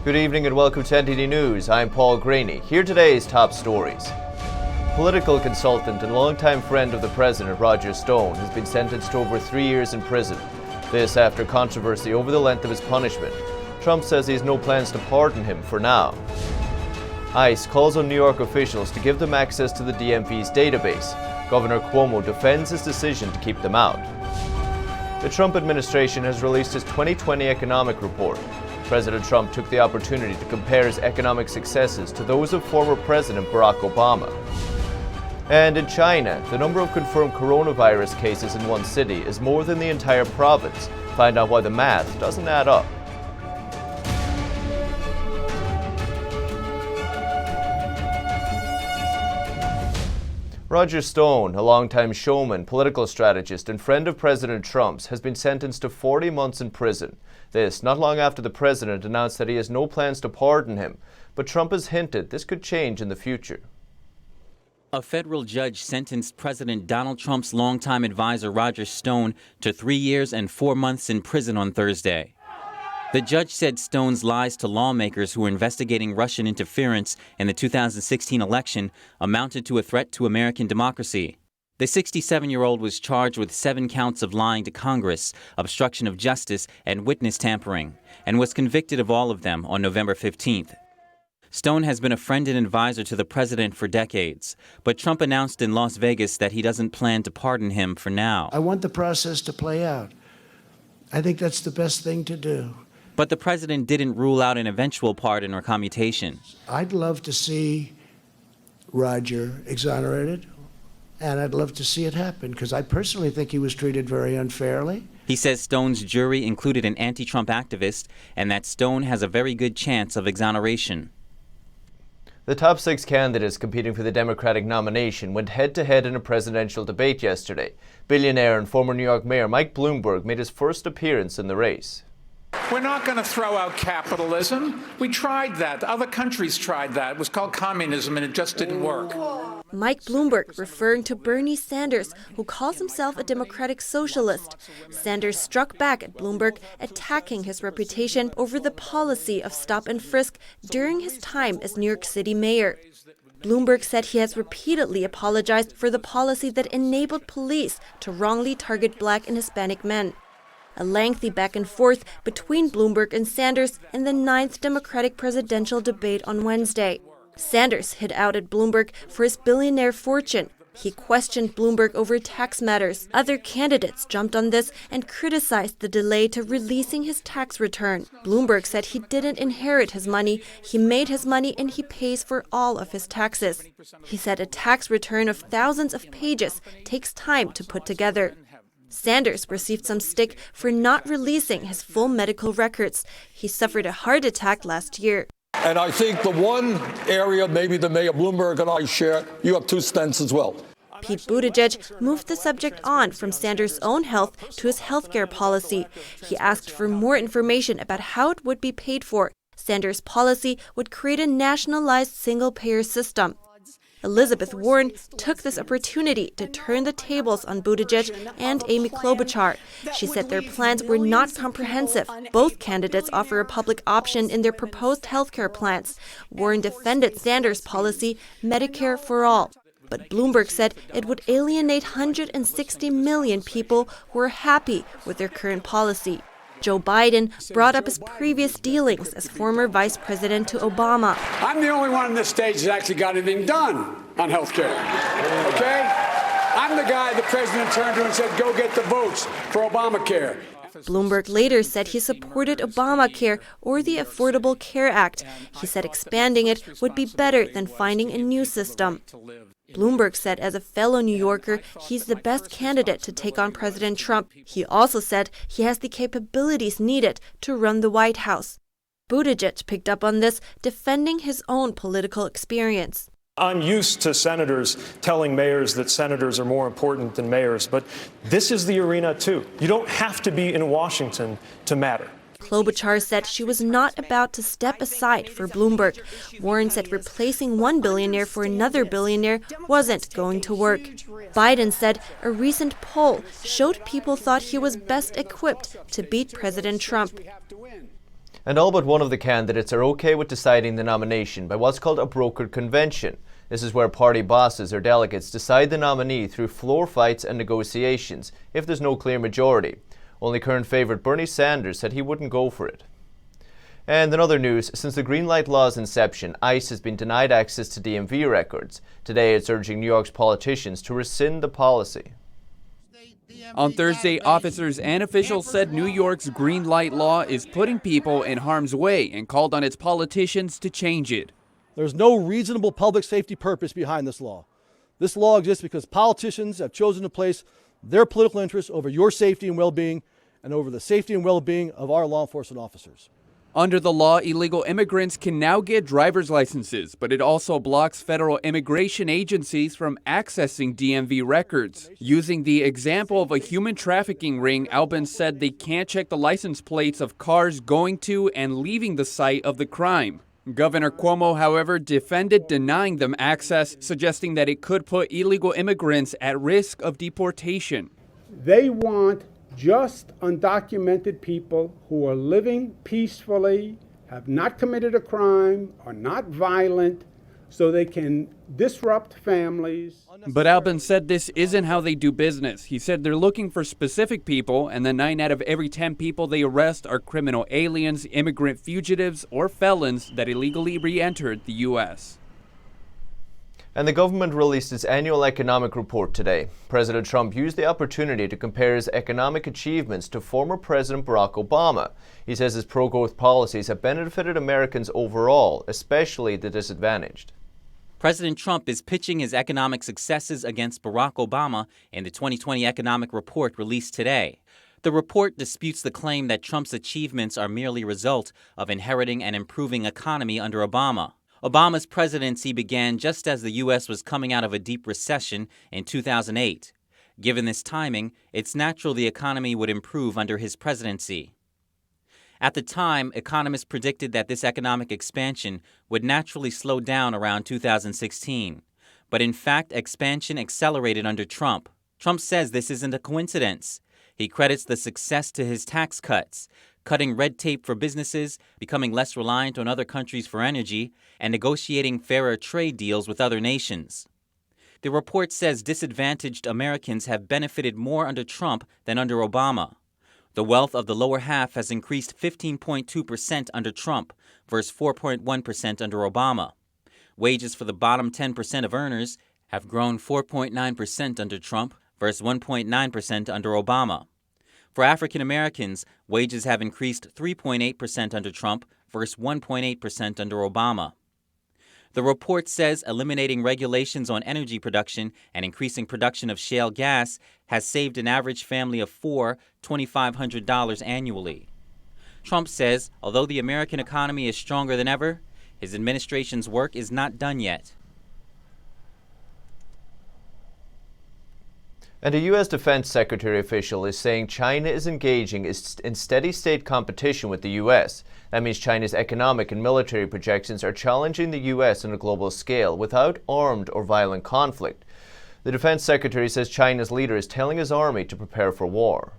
Good evening and welcome to NTD News. I'm Paul Graney. Here are today's top stories. Political consultant and longtime friend of the president, Roger Stone, has been sentenced to over 3 years in prison. This after controversy over the length of his punishment. Trump says he has no plans to pardon him for now. ICE calls on New York officials to give them access to the DMV's database. Governor Cuomo defends his decision to keep them out. The Trump administration has released his 2020 economic report. President Trump took the opportunity to compare his economic successes to those of former President Barack Obama. And in China, the number of confirmed coronavirus cases in one city is more than the entire province. Find out why the math doesn't add up. Roger Stone, a longtime showman, political strategist, and friend of President Trump's, has been sentenced to 40 months in prison. This, not long after the president announced that he has no plans to pardon him. But Trump has hinted this could change in the future. A federal judge sentenced President Donald Trump's longtime advisor Roger Stone to 3 years and 4 months in prison on Thursday. The judge said Stone's lies to lawmakers who were investigating Russian interference in the 2016 election amounted to a threat to American democracy. The 67-year-old was charged with 7 counts of lying to Congress, obstruction of justice, and witness tampering, and was convicted of all of them on November 15th. Stone has been a friend and advisor to the president for decades, but Trump announced in Las Vegas that he doesn't plan to pardon him for now. I want the process to play out. I think that's the best thing to do. But the president didn't rule out an eventual pardon or commutation. I'd love to see Roger exonerated, and I'd love to see it happen, because I personally think he was treated very unfairly. He says Stone's jury included an anti-Trump activist and that Stone has a very good chance of exoneration. The top 6 candidates competing for the Democratic nomination went head-to-head in a presidential debate yesterday. Billionaire and former New York Mayor Mike Bloomberg made his first appearance in the race. We're not going to throw out capitalism. We tried that. Other countries tried that. It was called communism, and it just didn't work. Mike Bloomberg referring to Bernie Sanders, who calls himself a democratic socialist. Sanders struck back at Bloomberg, attacking his reputation over the policy of stop and frisk during his time as New York City mayor. Bloomberg said he has repeatedly apologized for the policy that enabled police to wrongly target Black and Hispanic men. A lengthy back and forth between Bloomberg and Sanders in the 9th Democratic presidential debate on Wednesday. Sanders hit out at Bloomberg for his billionaire fortune. He questioned Bloomberg over tax matters. Other candidates jumped on this and criticized the delay to releasing his tax return. Bloomberg said he didn't inherit his money, he made his money and he pays for all of his taxes. He said a tax return of thousands of pages takes time to put together. Sanders received some stick for not releasing his full medical records. He suffered a heart attack last year. And I think the one area maybe the Mayor Bloomberg and I share, you have 2 stents as well. Pete Buttigieg moved the subject on from Sanders' own health to his healthcare policy. He asked for more information about how it would be paid for. Sanders' policy would create a nationalized single-payer system. Elizabeth Warren took this opportunity to turn the tables on Buttigieg and Amy Klobuchar. She said their plans were not comprehensive. Both candidates offer a public option in their proposed healthcare plans. Warren defended Sanders' policy, Medicare for all. But Bloomberg said it would alienate 160 million people who are happy with their current policy. Joe Biden brought up his previous dealings as former vice president to Obama. I'm the only one on this stage that actually got anything done on health care. Okay? I'm the guy the president turned to and said, go get the votes for Obamacare. Bloomberg later said he supported Obamacare or the Affordable Care Act. He said expanding it would be better than finding a new system. Bloomberg said as a fellow New Yorker, he's the best candidate to take on President Trump. He also said he has the capabilities needed to run the White House. Buttigieg picked up on this, defending his own political experience. I'm used to senators telling mayors that senators are more important than mayors, but this is the arena too. You don't have to be in Washington to matter. Klobuchar said she was not about to step aside for Bloomberg. Warren said replacing one billionaire for another billionaire wasn't going to work. Biden said a recent poll showed people thought he was best equipped to beat President Trump. And all but one of the candidates are okay with deciding the nomination by what's called a brokered convention. This is where party bosses or delegates decide the nominee through floor fights and negotiations if there's no clear majority. Only current favourite Bernie Sanders said he wouldn't go for it. And in other news, since the green light law's inception, ICE has been denied access to DMV records. Today it's urging New York's politicians to rescind the policy. On Thursday, officers and officials said New York's green light law is putting people in harm's way and called on its politicians to change it. There's no reasonable public safety purpose behind this law. This law exists because politicians have chosen to place their political interests over your safety and well-being and over the safety and well-being of our law enforcement officers. Under the law, illegal immigrants can now get driver's licenses, but it also blocks federal immigration agencies from accessing DMV records. Using the example of a human trafficking ring, Albin said they can't check the license plates of cars going to and leaving the site of the crime. Governor Cuomo, however, defended denying them access, suggesting that it could put illegal immigrants at risk of deportation. They want just undocumented people who are living peacefully, have not committed a crime, are not violent, so they can disrupt families. But Albin said this isn't how they do business. He said they're looking for specific people, and the 9 out of every 10 people they arrest are criminal aliens, immigrant fugitives, or felons that illegally re-entered the U.S. And the government released its annual economic report today. President Trump used the opportunity to compare his economic achievements to former President Barack Obama. He says his pro-growth policies have benefited Americans overall, especially the disadvantaged. President Trump is pitching his economic successes against Barack Obama in the 2020 economic report released today. The report disputes the claim that Trump's achievements are merely a result of inheriting an improving economy under Obama. Obama's presidency began just as the U.S. was coming out of a deep recession in 2008. Given this timing, it's natural the economy would improve under his presidency. At the time, economists predicted that this economic expansion would naturally slow down around 2016. But in fact, expansion accelerated under Trump. Trump says this isn't a coincidence. He credits the success to his tax cuts, cutting red tape for businesses, becoming less reliant on other countries for energy, and negotiating fairer trade deals with other nations. The report says disadvantaged Americans have benefited more under Trump than under Obama. The wealth of the lower half has increased 15.2% under Trump versus 4.1% under Obama. Wages for the bottom 10% of earners have grown 4.9% under Trump versus 1.9% under Obama. For African Americans, wages have increased 3.8% under Trump versus 1.8% under Obama. The report says eliminating regulations on energy production and increasing production of shale gas has saved an average family of four $2,500 annually. Trump says, although the American economy is stronger than ever, his administration's work is not done yet. And a U.S. Defense Secretary official is saying China is engaging in steady state competition with the U.S. That means China's economic and military projections are challenging the U.S. on a global scale without armed or violent conflict. The Defense Secretary says China's leader is telling his army to prepare for war.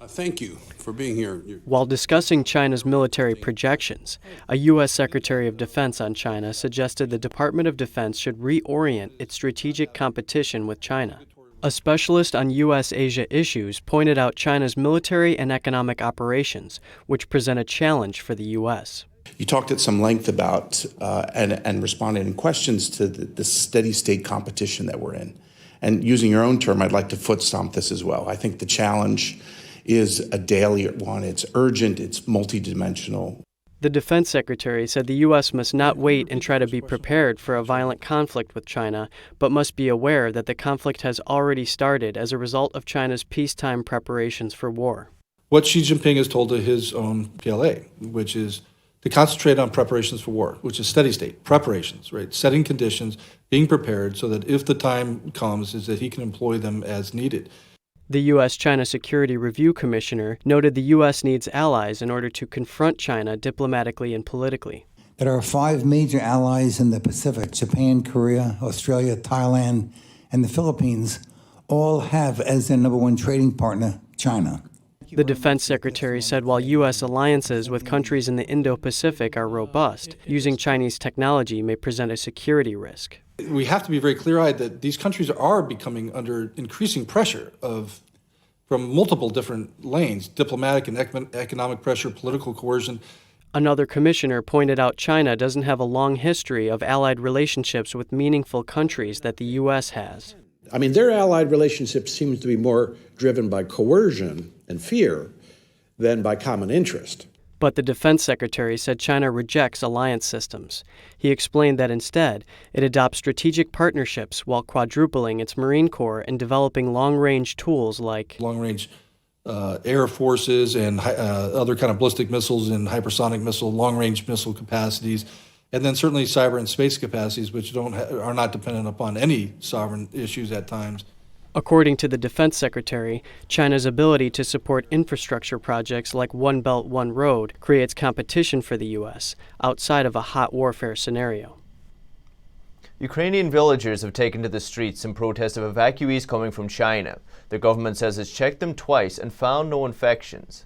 Thank you for being here. While discussing China's military projections, a U.S. Secretary of Defense on China suggested the Department of Defense should reorient its strategic competition with China. A specialist on U.S.-Asia issues pointed out China's military and economic operations, which present a challenge for the U.S. You talked at some length about and responded in questions to the steady state competition that we're in. And using your own term, I'd like to foot stomp this as well. I think the challenge is a daily one. It's urgent. It's multidimensional. The defense secretary said the U.S. must not wait and try to be prepared for a violent conflict with China, but must be aware that the conflict has already started as a result of China's peacetime preparations for war. What Xi Jinping has told to his own PLA, which is to concentrate on preparations for war, which is steady state, preparations, right? Setting conditions, being prepared so that if the time comes, is that he can employ them as needed. The U.S.-China Security Review Commissioner noted the U.S. needs allies in order to confront China diplomatically and politically. There are 5 major allies in the Pacific: Japan, Korea, Australia, Thailand, and the Philippines all have as their number one trading partner China. The defense secretary said while U.S. alliances with countries in the Indo-Pacific are robust, using Chinese technology may present a security risk. We have to be very clear-eyed that these countries are becoming under increasing pressure from multiple different lanes, diplomatic and economic pressure, political coercion. Another commissioner pointed out China doesn't have a long history of allied relationships with meaningful countries that the U.S. has. I mean, their allied relationship seems to be more driven by coercion and fear than by common interest. But the defense secretary said China rejects alliance systems. He explained that instead, it adopts strategic partnerships while quadrupling its Marine Corps and developing long-range tools like long-range air forces and other kind of ballistic missiles and hypersonic missile, long-range missile capacities, and then certainly cyber and space capacities, which are not dependent upon any sovereign issues at times. According to the defense secretary, China's ability to support infrastructure projects like One Belt, One Road creates competition for the U.S. outside of a hot warfare scenario. Ukrainian villagers have taken to the streets in protest of evacuees coming from China. The government says it's checked them twice and found no infections.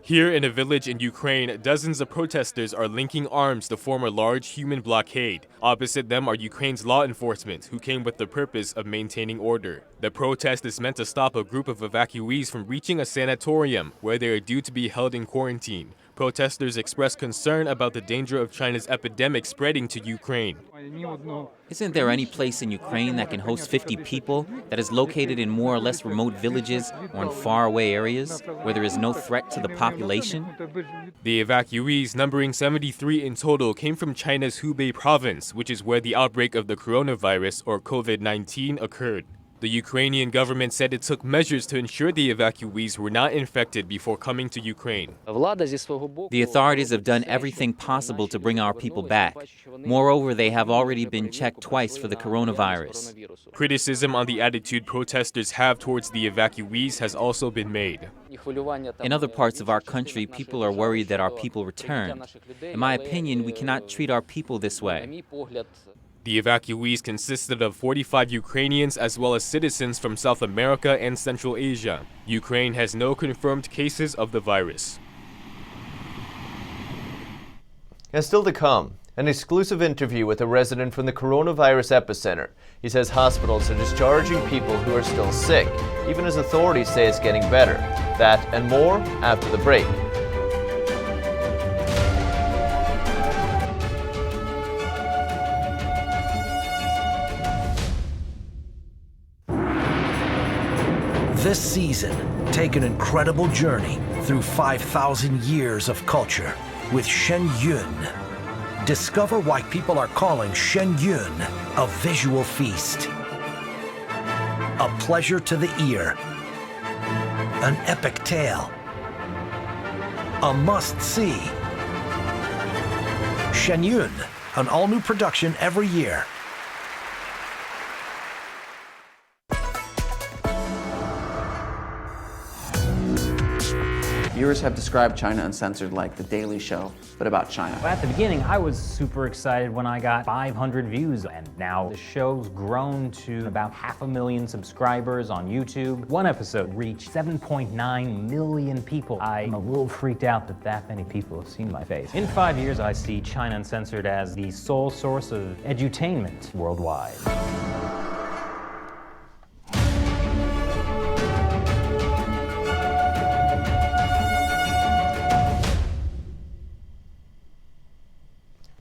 Here in a village in Ukraine, dozens of protesters are linking arms to form a large human blockade. Opposite them are Ukraine's law enforcement, who came with the purpose of maintaining order. The protest is meant to stop a group of evacuees from reaching a sanatorium, where they are due to be held in quarantine. Protesters express concern about the danger of China's epidemic spreading to Ukraine. Isn't there any place in Ukraine that can host 50 people, that is located in more or less remote villages or in faraway areas, where there is no threat to the population? The evacuees, numbering 73 in total, came from China's Hubei province, which is where the outbreak of the coronavirus, or COVID-19, occurred. The Ukrainian government said it took measures to ensure the evacuees were not infected before coming to Ukraine. The authorities have done everything possible to bring our people back. Moreover, they have already been checked twice for the coronavirus. Criticism on the attitude protesters have towards the evacuees has also been made. In other parts of our country, people are worried that our people return. In my opinion, we cannot treat our people this way. The evacuees consisted of 45 Ukrainians as well as citizens from South America and Central Asia. Ukraine has no confirmed cases of the virus. And still to come, an exclusive interview with a resident from the coronavirus epicenter. He says hospitals are discharging people who are still sick, even as authorities say it's getting better. That and more after the break. This season, take an incredible journey through 5,000 years of culture with Shen Yun. Discover why people are calling Shen Yun a visual feast, a pleasure to the ear, an epic tale, a must-see. Shen Yun, an all-new production every year. Viewers have described China Uncensored like The Daily Show, but about China. At the beginning, I was super excited when I got 500 views, and now the show's grown to about 500,000 subscribers on YouTube. One episode reached 7.9 million people. I'm a little freaked out that that many people have seen my face. In 5 years, I see China Uncensored as the sole source of edutainment worldwide.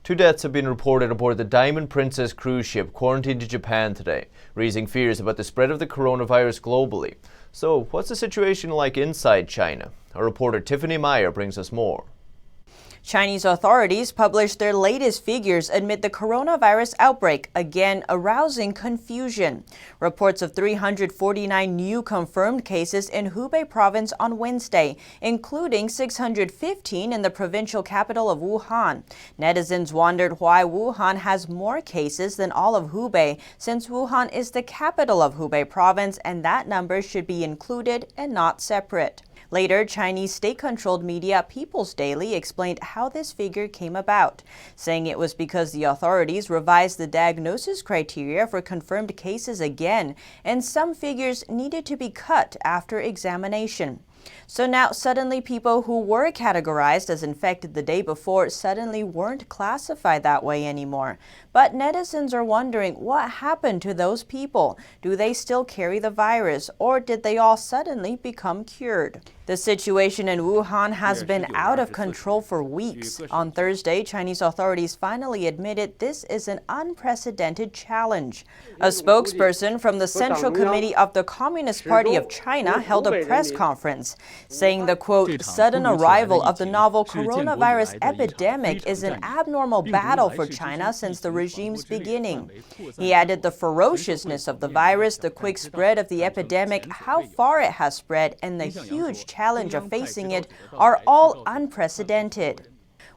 Two deaths have been reported aboard the Diamond Princess cruise ship quarantined to Japan today, raising fears about the spread of the coronavirus globally. So, what's the situation like inside China? Our reporter Tiffany Meyer brings us more. Chinese authorities published their latest figures amid the coronavirus outbreak, again arousing confusion. Reports of 349 new confirmed cases in Hubei province on Wednesday, including 615 in the provincial capital of Wuhan. Netizens wondered why Wuhan has more cases than all of Hubei, since Wuhan is the capital of Hubei province and that number should be included and not separate. Later, Chinese state-controlled media People's Daily explained how this figure came about, saying it was because the authorities revised the diagnosis criteria for confirmed cases again, and some figures needed to be cut after examination. So now suddenly people who were categorized as infected the day before suddenly weren't classified that way anymore. But netizens are wondering what happened to those people. Do they still carry the virus, or did they all suddenly become cured? The situation in Wuhan has been out of control for weeks. On Thursday, Chinese authorities finally admitted this is an unprecedented challenge. A spokesperson from the Central Committee of the Communist Party of China held a press conference, saying the, quote, sudden arrival of the novel coronavirus epidemic is an abnormal battle for China since the regime's beginning. He added the ferociousness of the virus, the quick spread of the epidemic, how far it has spread, and the huge challenge of facing it are all unprecedented.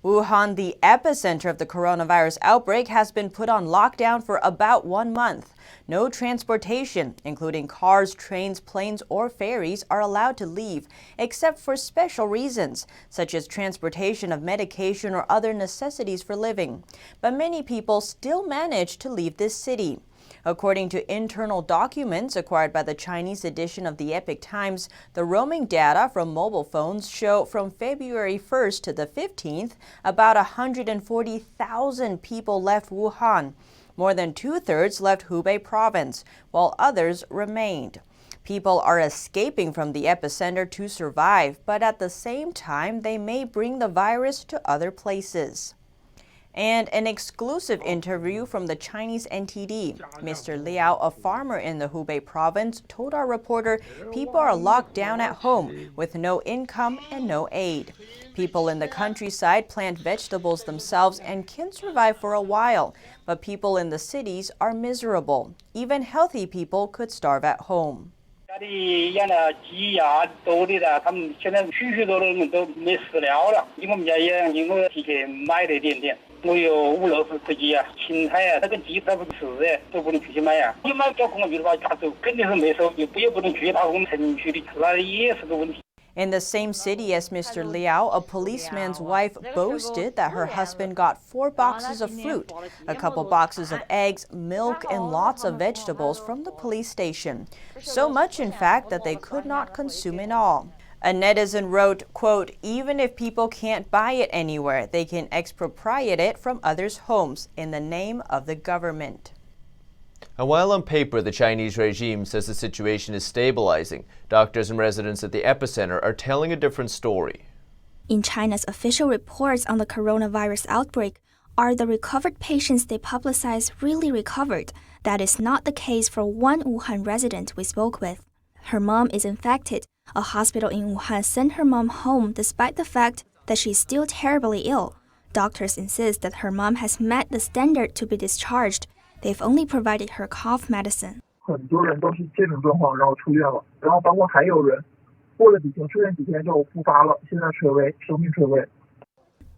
Wuhan, the epicenter of the coronavirus outbreak, has been put on lockdown for about 1 month. No transportation, including cars, trains, planes, or ferries, are allowed to leave, except for special reasons, such as transportation of medication or other necessities for living. But many people still manage to leave this city. According to internal documents acquired by the Chinese edition of the Epoch Times, the roaming data from mobile phones show from February 1st to the 15th, about 140,000 people left Wuhan. More than 2/3 left Hubei province, while others remained. People are escaping from the epicenter to survive, but at the same time, they may bring the virus to other places. And an exclusive interview from the Chinese NTD. Mr. Liao, a farmer in the Hubei province, told our reporter people are locked down at home with no income and no aid. People in the countryside plant vegetables themselves and can survive for a while, but people in the cities are miserable. Even healthy people could starve at home. In the same city as Mr. Liao, a policeman's wife boasted that her husband got 4 boxes of fruit, a couple boxes of eggs, milk, and lots of vegetables from the police station. So much, in fact, that they could not consume it all. A netizen wrote, quote, even if people can't buy it anywhere, they can expropriate it from others' homes in the name of the government. And while on paper the Chinese regime says the situation is stabilizing, doctors and residents at the epicenter are telling a different story. In China's official reports on the coronavirus outbreak, are the recovered patients they publicize really recovered? That is not the case for one Wuhan resident we spoke with. Her mom is infected. A hospital in Wuhan sent her mom home despite the fact that she is still terribly ill. Doctors insist that her mom has met the standard to be discharged. They've only provided her cough medicine.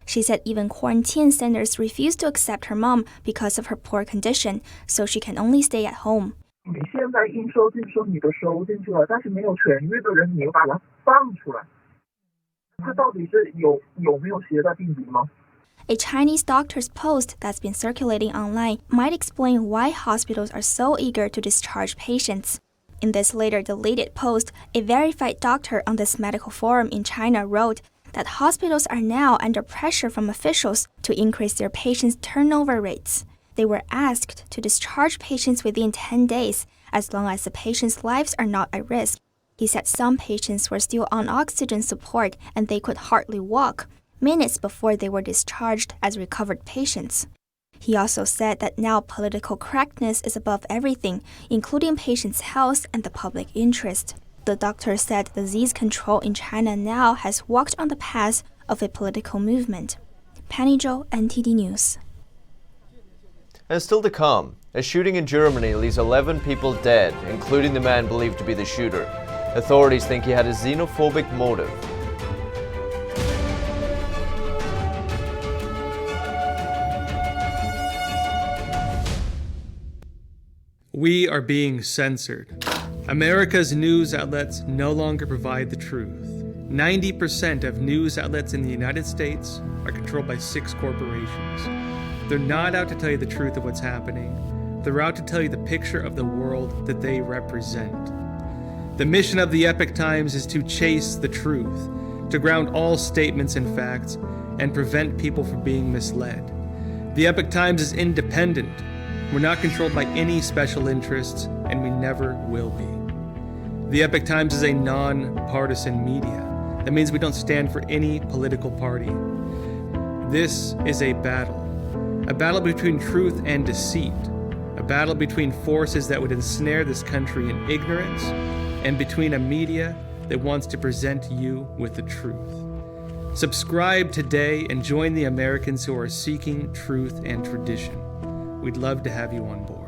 She said even quarantine centers refuse to accept her mom because of her poor condition, so she can only stay at home. A Chinese doctor's post that's been circulating online might explain why hospitals are so eager to discharge patients. In this later deleted post, a verified doctor on this medical forum in China wrote that hospitals are now under pressure from officials to increase their patients' turnover rates. They were asked to discharge patients within 10 days, as long as the patients' lives are not at risk. He said some patients were still on oxygen support and they could hardly walk, minutes before they were discharged as recovered patients. He also said that now political correctness is above everything, including patients' health and the public interest. The doctor said disease control in China now has walked on the path of a political movement. Penny Zhou, NTD News. And still to come, a shooting in Germany leaves 11 people dead, including the man believed to be the shooter. Authorities think he had a xenophobic motive. We are being censored. America's news outlets no longer provide the truth. 90% of news outlets in the United States are controlled by 6 corporations. They're not out to tell you the truth of what's happening. They're out to tell you the picture of the world that they represent. The mission of the Epoch Times is to chase the truth, to ground all statements in facts, and prevent people from being misled. The Epoch Times is independent. We're not controlled by any special interests, and we never will be. The Epoch Times is a non-partisan media. That means we don't stand for any political party. This is a battle between truth and deceit, a battle between forces that would ensnare this country in ignorance, and between a media that wants to present you with the truth. Subscribe today and join the Americans who are seeking truth and tradition. We'd love to have you on board.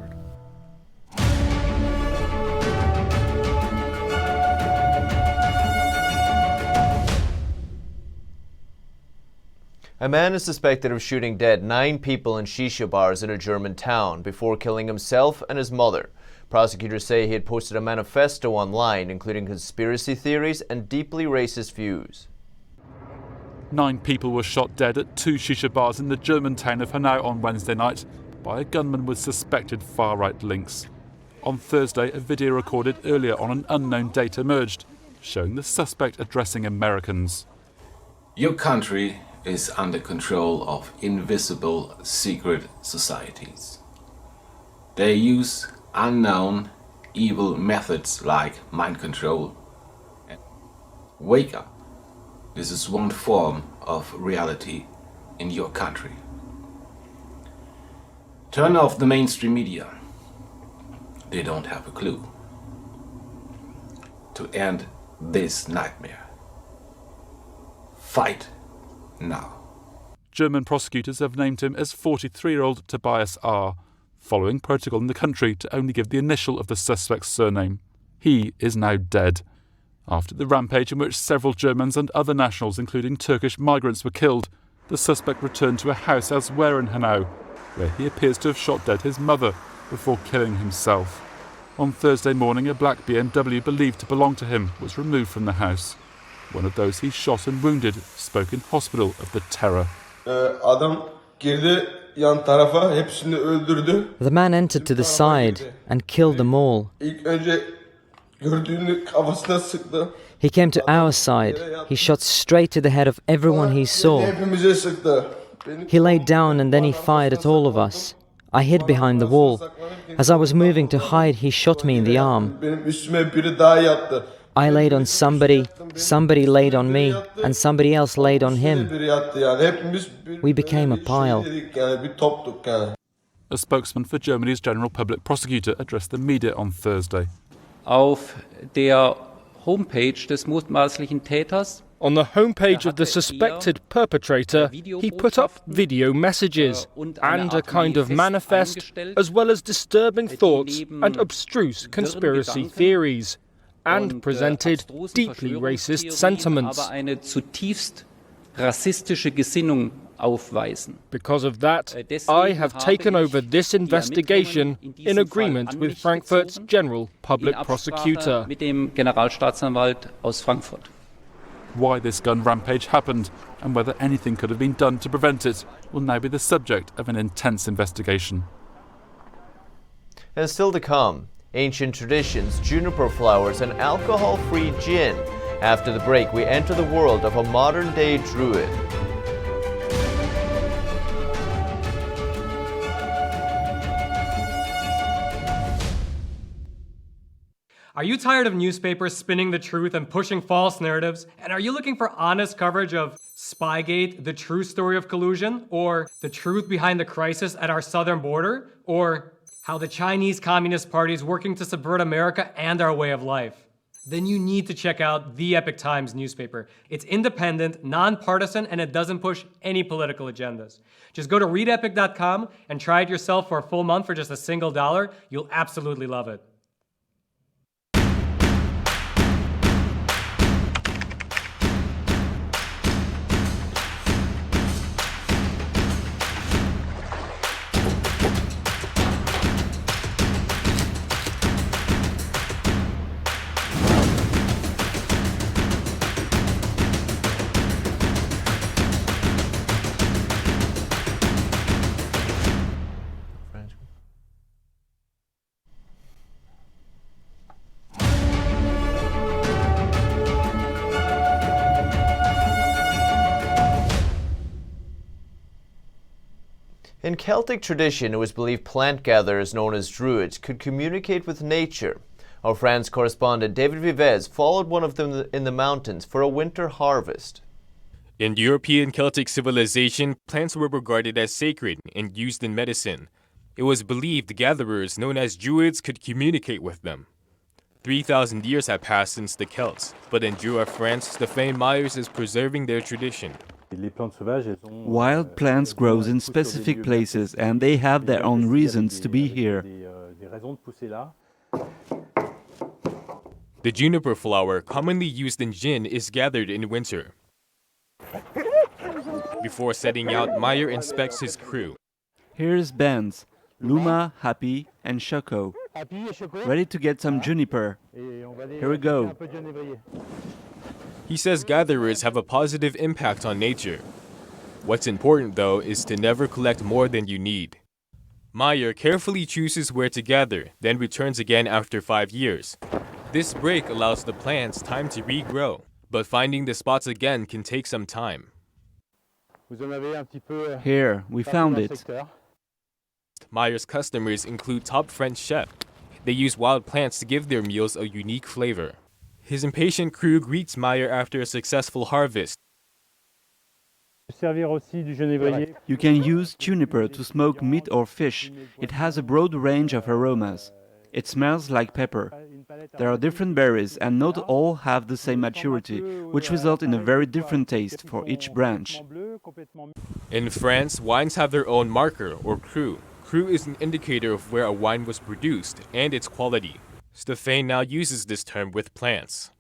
A man is suspected of shooting dead 9 people in shisha bars in a German town before killing himself and his mother. Prosecutors say he had posted a manifesto online, including conspiracy theories and deeply racist views. 9 people were shot dead at 2 shisha bars in the German town of Hanau on Wednesday night by a gunman with suspected far-right links. On Thursday, a video recorded earlier on an unknown date emerged, showing the suspect addressing Americans. Your country is under control of invisible secret societies. They use unknown evil methods like mind control. Wake up. This is one form of reality in your country. Turn off the mainstream media. They don't have a clue. To end this nightmare. Fight now. German prosecutors have named him as 43-year-old Tobias R., following protocol in the country to only give the initial of the suspect's surname. He is now dead. After the rampage in which several Germans and other nationals, including Turkish migrants, were killed, the suspect returned to a house elsewhere in Hanau, where he appears to have shot dead his mother before killing himself. On Thursday morning, a black BMW believed to belong to him was removed from the house. One of those he shot and wounded spoke in hospital of the terror. The man entered to the side and killed them all. He came to our side. He shot straight to the head of everyone he saw. He laid down and then he fired at all of us. I hid behind the wall. As I was moving to hide, he shot me in the arm. I laid on somebody, somebody laid on me, and somebody else laid on him. We became a pile. A spokesman for Germany's General Public Prosecutor addressed the media on Thursday. Auf der Homepage des mutmaßlichen Täters. On the homepage of the suspected perpetrator, he put up video messages and a kind of manifest, as well as disturbing thoughts and abstruse conspiracy theories, and presented deeply racist sentiments. Because of that, I have taken over this investigation in agreement with Frankfurt's General Public Prosecutor. Why this gun rampage happened and whether anything could have been done to prevent it will now be the subject of an intense investigation. And still to come, ancient traditions, juniper flowers, and alcohol-free gin. After the break, we enter the world of a modern-day druid. Are you tired of newspapers spinning the truth and pushing false narratives? And are you looking for honest coverage of Spygate, the true story of collusion? Or the truth behind the crisis at our southern border? Or how the Chinese Communist Party is working to subvert America and our way of life? Then you need to check out the Epoch Times newspaper. It's independent, nonpartisan, and it doesn't push any political agendas. Just go to readepic.com and try it yourself for a full month for just $1. You'll absolutely love it. In Celtic tradition, it was believed plant gatherers known as druids could communicate with nature. Our France correspondent David Vives followed one of them in the mountains for a winter harvest. In European Celtic civilization, plants were regarded as sacred and used in medicine. It was believed gatherers known as druids could communicate with them. 3,000 years have passed since the Celts, but in Jura, France, Stéphane Myers is preserving their tradition. Wild plants grow in specific places and they have their own reasons to be here. The juniper flower, commonly used in gin, is gathered in winter. Before setting out, Meyer inspects his crew. Here's Benz, Luma, Happy, and Choco. Ready to get some juniper. Here we go. He says gatherers have a positive impact on nature. What's important, though, is to never collect more than you need. Meyer carefully chooses where to gather, then returns again after 5 years. This break allows the plants time to regrow, but finding the spots again can take some time. Here, we found it. Meyer's customers include top French chefs. They use wild plants to give their meals a unique flavor. His impatient crew greets Meyer after a successful harvest. You can use juniper to smoke meat or fish. It has a broad range of aromas. It smells like pepper. There are different berries and not all have the same maturity, which result in a very different taste for each branch. In France, wines have their own marker or cru. Cru is an indicator of where a wine was produced and its quality. Stéphane now uses this term with plants.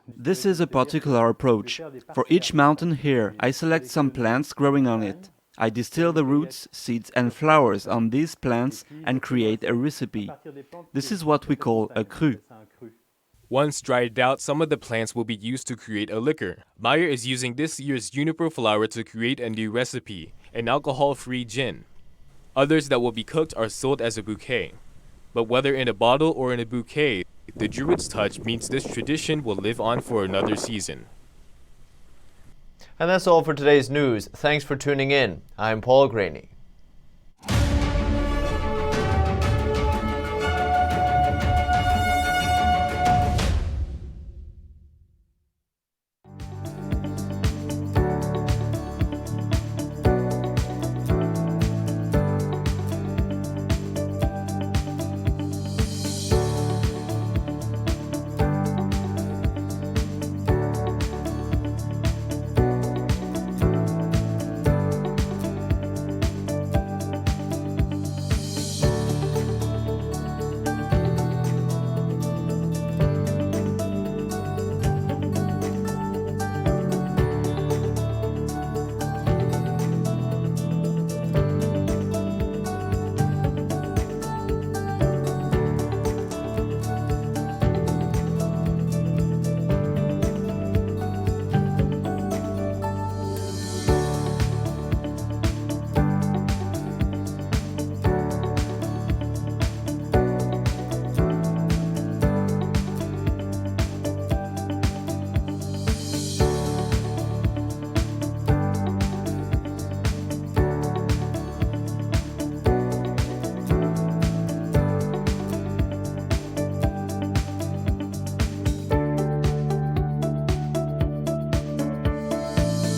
This is a particular approach. For each mountain here, I select some plants growing on it. I distill the roots, seeds and flowers on these plants and create a recipe. This is what we call a cru. Once dried out, some of the plants will be used to create a liquor. Meyer is using this year's juniper flower to create a new recipe, an alcohol-free gin. Others that will be cooked are sold as a bouquet. But whether in a bottle or in a bouquet, the Druid's touch means this tradition will live on for another season. And that's all for today's news. Thanks for tuning in. I'm Paul Graney.